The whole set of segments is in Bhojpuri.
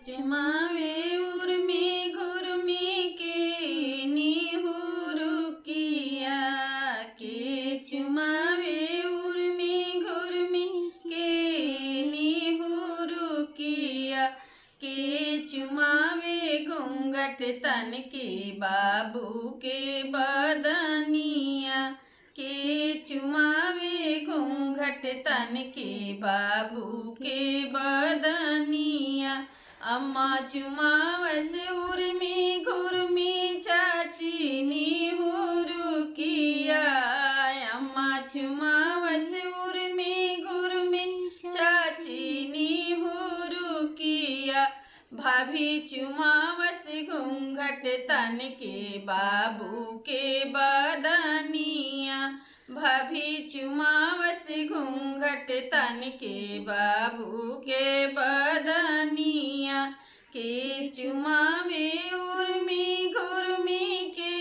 चुमावे उर्मी घुर्मी के निहुरुकिया के चुमावे उर्मी घुर्मी के निहुरुकिया के चुमावे घूंघट तन के बाबू के बदनिया के चुमावे घूंघट तन के बाबू के बदनिया अम्मा चुमावस उर्मी घुर्मी चाची निहुरुकिया अम्मा चुमावस उर्मी घुर्मी चाची निहुरुकिया भाभी चुमावस घूंघट तन के बाबू के बदनिया भाभी चुमावस घूंघट तन के बाबू के बदनिया के चुमावे उर्मी घुर्मी के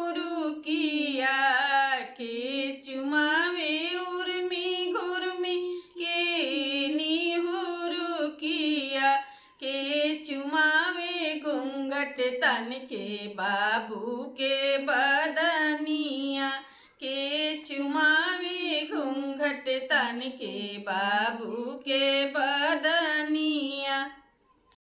निहुरुकिया के चुमावे उर्मी घुर्मी के निहुरुकिया के चुमावे घूंघट तन के बाबू के बदनिया के चुमावे घूंघट तन के बाबू के बदनिया।